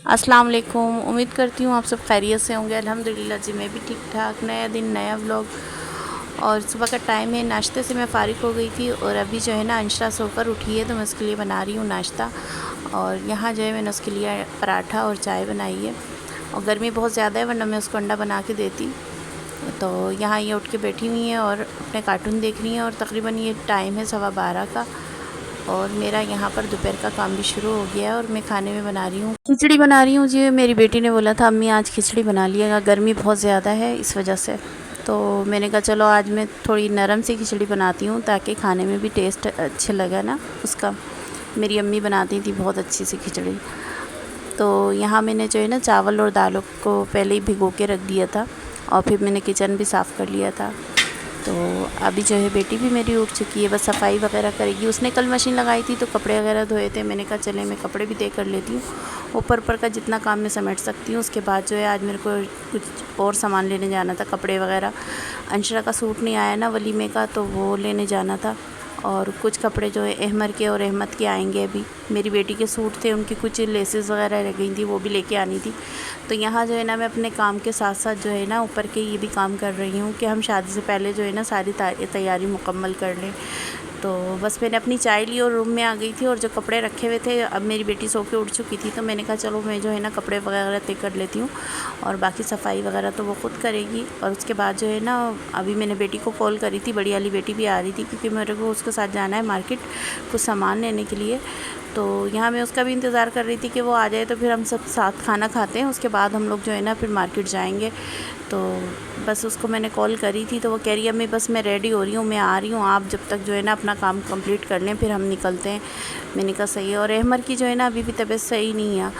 अस्सलाम वालेकुम। उम्मीद करती हूँ आप सब खैरियत से होंगे। अल्हम्दुलिल्लाह जी मैं भी ठीक ठाक। नया दिन नया व्लॉग। और सुबह का टाइम है, नाश्ते से मैं फ़ारिग हो गई थी और अभी जो है ना अंशरा सोकर उठी है तो मैं उसके लिए बना रही हूँ नाश्ता। और यहाँ जो है मैंने उसके लिए पराठा और चाय बनाई है। और गर्मी बहुत ज़्यादा है, वरना मैं उसको अंडा बना के देती। तो यहाँ ये उठ के बैठी हुई हैं और अपने कार्टून देख रही हैं। और तकरीबन ये टाइम है 12:15 का। और मेरा यहाँ पर दोपहर का काम भी शुरू हो गया है और मैं खाने में बना रही हूँ, खिचड़ी बना रही हूँ जी। मेरी बेटी ने बोला था अम्मी आज खिचड़ी बना लिएगा, गर्मी बहुत ज़्यादा है इस वजह से। तो मैंने कहा चलो आज मैं थोड़ी नरम सी खिचड़ी बनाती हूँ ताकि खाने में भी टेस्ट अच्छा लगे ना उसका। मेरी अम्मी बनाती थी बहुत अच्छी सी खिचड़ी। तो यहाँ मैंने जो है ना चावल और दालों को पहले ही भिगो के रख दिया था और फिर मैंने किचन भी साफ़ कर लिया था। तो अभी जो है बेटी भी मेरी उठ चुकी है, बस सफाई वगैरह करेगी। उसने कल मशीन लगाई थी तो कपड़े वगैरह धोए थे। मैंने कहा चले मैं कपड़े भी तय कर लेती हूँ, ऊपर ऊपर का जितना काम मैं समेट सकती हूँ। उसके बाद जो है आज मेरे को कुछ और सामान लेने जाना था, कपड़े वगैरह। अंशरा का सूट नहीं आया ना वलीमे का, तो वो लेने जाना था। और कुछ कपड़े जो है अहमर के और अहमद के आएंगे अभी। मेरी बेटी के सूट थे, उनकी कुछ लेसेस वगैरह रह गई थी, वो भी लेके आनी थी। तो यहाँ जो है ना मैं अपने काम के साथ साथ जो है ना ऊपर के ये भी काम कर रही हूँ कि हम शादी से पहले जो है ना सारी तैयारी मुकम्मल कर लें। तो बस मैंने अपनी चाय ली और रूम में आ गई थी। और जो कपड़े रखे हुए थे, अब मेरी बेटी सो के उठ चुकी थी तो मैंने कहा चलो मैं जो है ना कपड़े वगैरह तय कर लेती हूँ और बाकी सफाई वगैरह तो वो खुद करेगी। और उसके बाद जो है ना अभी मैंने बेटी को कॉल करी थी, बड़ी वाली बेटी भी आ रही थी क्योंकि मेरे को उसके साथ जाना है मार्केट कुछ सामान लेने के लिए। तो यहाँ मैं उसका भी इंतज़ार कर रही थी कि वो आ जाए तो फिर हम सब साथ खाना खाते हैं, उसके बाद हम लोग जो है ना फिर मार्केट जाएंगे। तो बस उसको मैंने कॉल करी थी तो वो कह रही है अम्मी बस मैं रेडी हो रही हूँ, मैं आ रही हूँ, आप जब तक जो है ना अपना काम कंप्लीट कर लें फिर हम निकलते हैं। मैंने कहा सही है। और अहमर की जो है ना अभी भी तबीयत सही नहीं है,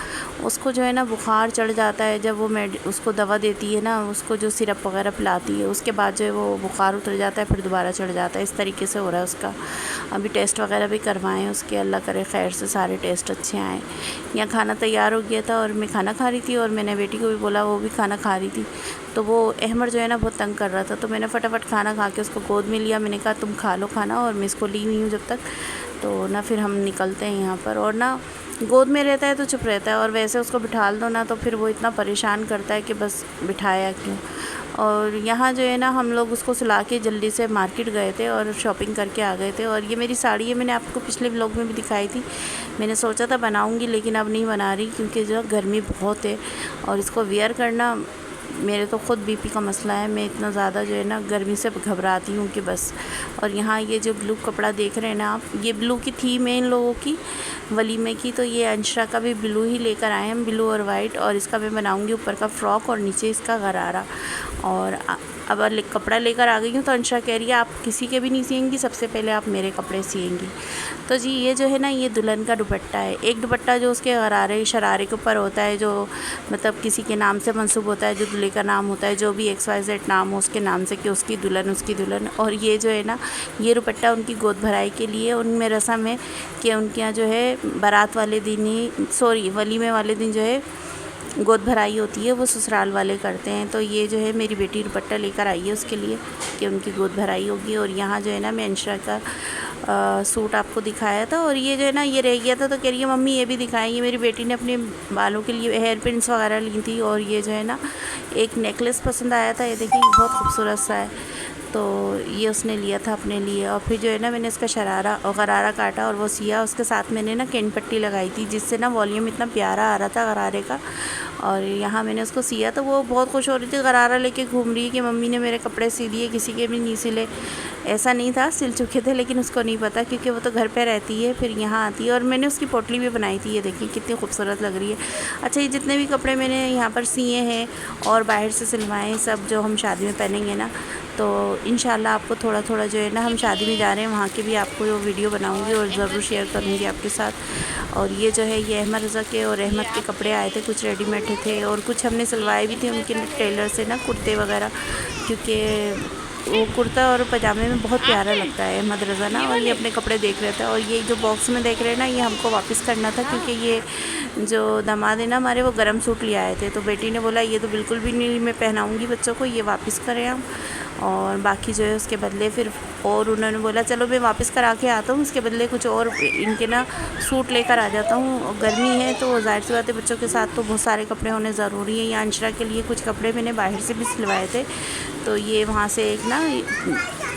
उसको जो है ना बुखार चढ़ जाता है। जब वो उसको दवा देती है ना, उसको जो सिरप वगैरह पिलाती है, उसके बाद जो है वो बुखार उतर जाता है, फिर दोबारा चढ़ जाता है। इस तरीके से हो रहा है उसका। अभी टेस्ट वगैरह भी करवाएं उसके, अल्लाह करे खैर से सारे टेस्ट अच्छे आएँ। यहाँ खाना तैयार हो गया था और मैं खाना खा रही थी और मैंने बेटी को भी बोला, वो भी खाना खा रही थी। तो वो अहमर जो है ना बहुत तंग कर रहा था तो मैंने फटाफट खाना खा के उसको गोद में लिया। मैंने कहा तुम खा लो खाना और मैं इसको ली नहीं हूँ जब तक, तो ना फिर हम निकलते हैं यहाँ पर। और ना गोद में रहता है तो चुप रहता है और वैसे उसको बिठाल दो ना तो फिर वो इतना परेशान करता है कि बस बिठाया क्यों। और यहाँ जो है ना हम लोग उसको सुला के जल्दी से मार्केट गए थे और शॉपिंग करके आ गए थे। और ये मेरी साड़ी है, मैंने आपको पिछले व्लॉग में भी दिखाई थी। मैंने सोचा था बनाऊँगी लेकिन अब नहीं बना रही क्योंकि जो गर्मी बहुत है और इसको वियर करना, मेरे तो ख़ुद बीपी का मसला है। मैं इतना ज़्यादा जो है ना गर्मी से घबराती हूँ कि बस। और यहाँ ये जो ब्लू कपड़ा देख रहे हैं ना आप, ये ब्लू की थीम है इन लोगों की वलीमे की। तो ये अंशरा का भी ब्लू ही लेकर आए हैं, ब्लू और वाइट। और इसका मैं बनाऊँगी ऊपर का फ़्रॉक और नीचे इसका गरारा। और अब कपड़ा लेकर आ गई हूँ तो अंशरा कह रही है आप किसी के भी नहीं सिएंगी, सबसे पहले आप मेरे कपड़े सिएंगी। तो जी ये जो है ना ये दुल्हन का दुपट्टा है। एक दुपट्टा जो उसके गरारे शरारे के ऊपर होता है, जो मतलब किसी के नाम से मंसूब होता है, जो दूल्हे का नाम होता है, जो भी XYZ नाम हो उसके नाम से कि उसकी दुल्हन उसकी दुल्हन। और ये जो है ना ये दुपट्टा उनकी गोद भराई के लिए। उनमें रस्म है कि उनके यहाँ जो है बारात वाले दिन ही, सॉरी वलीमे वाले दिन जो है गोद भराई होती है, वो ससुराल वाले करते हैं। तो ये जो है मेरी बेटी दुपट्टा लेकर आई है उसके लिए कि उनकी गोद भराई होगी। और यहाँ जो है ना मैं अंशरा का सूट आपको दिखाया था और ये जो है ना ये रह गया था तो कह रही है मम्मी ये भी दिखाएंगे। मेरी बेटी ने अपने बालों के लिए हेयर पिन्स वगैरह ली थी। और ये जो है ना एक नेकलेस पसंद आया था, ये देखिए बहुत खूबसूरत सा है, तो ये उसने लिया था अपने लिए। और फिर जो है ना मैंने इसका शरारा और गरारा काटा और वो सिया। उसके साथ मैंने ना कैन पट्टी लगाई थी जिससे ना वॉल्यूम इतना प्यारा आ रहा था गरारे का। और यहाँ मैंने उसको सिया तो वो बहुत खुश हो रही थी, गरारा लेके घूम रही है कि मम्मी ने मेरे कपड़े सी दिए, किसी के भी नहीं सिले। ऐसा नहीं था, सिल चुके थे लेकिन उसको नहीं पता क्योंकि वो तो घर पे रहती है, फिर यहाँ आती है। और मैंने उसकी पोटली भी बनाई थी, ये देखिए कितनी खूबसूरत लग रही है। अच्छा ये जितने भी कपड़े मैंने यहाँ पर सिए हैं और बाहर से सिलवाएँ सब, जो हम शादी में पहनेंगे ना, तो इंशाल्लाह आपको थोड़ा थोड़ा जो है ना, हम शादी में जा रहे हैं वहाँ के भी आपको वो वीडियो बनाऊंगी और ज़रूर शेयर करूँगी आपके साथ। और ये जो है ये अहमद रज़ा के और अहमद के कपड़े आए थे, कुछ रेडीमेड थे और कुछ हमने सिलवाए भी थे उनके टेलर से ना, कुर्ते वगैरह, क्योंकि वो कुर्ता और पजामे में बहुत प्यारा लगता है अहमद रज़ा ना। और ये अपने कपड़े देख रहे थे और ये जो बॉक्स में देख रहे हैं ना, ये हमको वापस करना था क्योंकि ये जो दामाद है ना हमारे, वो गर्म सूट ले आए थे। तो बेटी ने बोला ये तो बिल्कुल भी नहीं मैं पहनाऊँगी बच्चों को, ये वापस करें हम। और बाकी जो है उसके बदले फिर और उन्होंने बोला चलो मैं वापस करा के आता हूँ, उसके बदले कुछ और इनके ना सूट लेकर आ जाता हूँ। गर्मी है तो जाहिर सी बात है बच्चों के साथ तो बहुत सारे कपड़े होने ज़रूरी हैं। या अंशरा के लिए कुछ कपड़े मैंने बाहर से भी सिलवाए थे, तो ये वहाँ से एक ना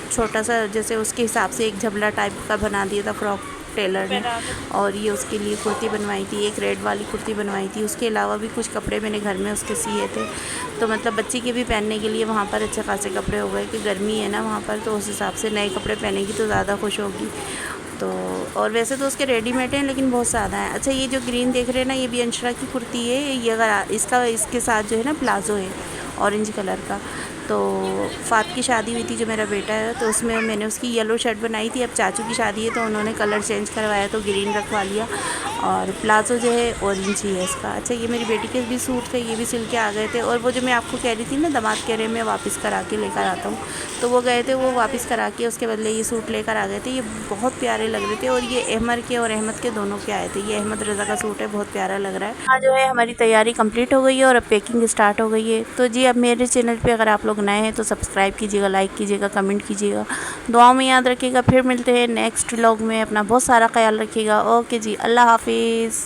छोटा सा जैसे उसके हिसाब से एक झबला टाइप का बना दिया था फ्रॉक टेलर ने, और ये उसके लिए कुर्ती बनवाई थी, एक रेड वाली कुर्ती बनवाई थी। उसके अलावा भी कुछ कपड़े मैंने घर में उसके सिए थे। तो मतलब बच्ची के भी पहनने के लिए वहाँ पर अच्छे खासे कपड़े हो गए कि गर्मी है ना वहाँ पर, तो उस हिसाब से नए कपड़े पहनेगी तो ज़्यादा खुश होगी। तो और वैसे तो उसके रेडीमेड हैं लेकिन बहुत ज़्यादा हैं। अच्छा, ये जो ग्रीन देख रहे हैं ना, ये भी अंशरा की कुर्ती है। ये अगर इसके साथ जो है ना प्लाज़ो है ऑरेंज कलर का। तो फ़ात की शादी हुई थी जो मेरा बेटा है, तो उसमें मैंने उसकी येलो शर्ट बनाई थी। अब चाचू की शादी है तो उन्होंने कलर चेंज करवाया तो ग्रीन रखवा लिया, और प्लाज़ो जो है ऑरेंज ही है इसका। अच्छा, ये मेरी बेटी के भी सूट थे, ये भी सिल के आ गए थे। और वो जो मैं आपको कह रही थी ना, दामाद कह रहे मैं वापस करा के लेकर आता हूँ, तो वो गए थे, वो वापस करा के उसके बदले ये सूट लेकर आ गए थे। ये बहुत प्यारे लग रहे थे, और ये अहमर के और अहमद के दोनों के आए थे। ये अहमद रज़ा का सूट है, बहुत प्यारा लग रहा है। हाँ, जो है हमारी तैयारी कंप्लीट हो गई है और अब पैकिंग स्टार्ट हो गई है। तो जी, अब मेरे चैनल पे अगर आप लोग नए हैं तो सब्सक्राइब कीजिएगा, लाइक कीजिएगा, कमेंट कीजिएगा, दुआओं में याद रखिएगा। फिर मिलते हैं नेक्स्ट व्लॉग में। अपना बहुत सारा ख्याल रखिएगा। ओके जी, अल्लाह हाफिज़।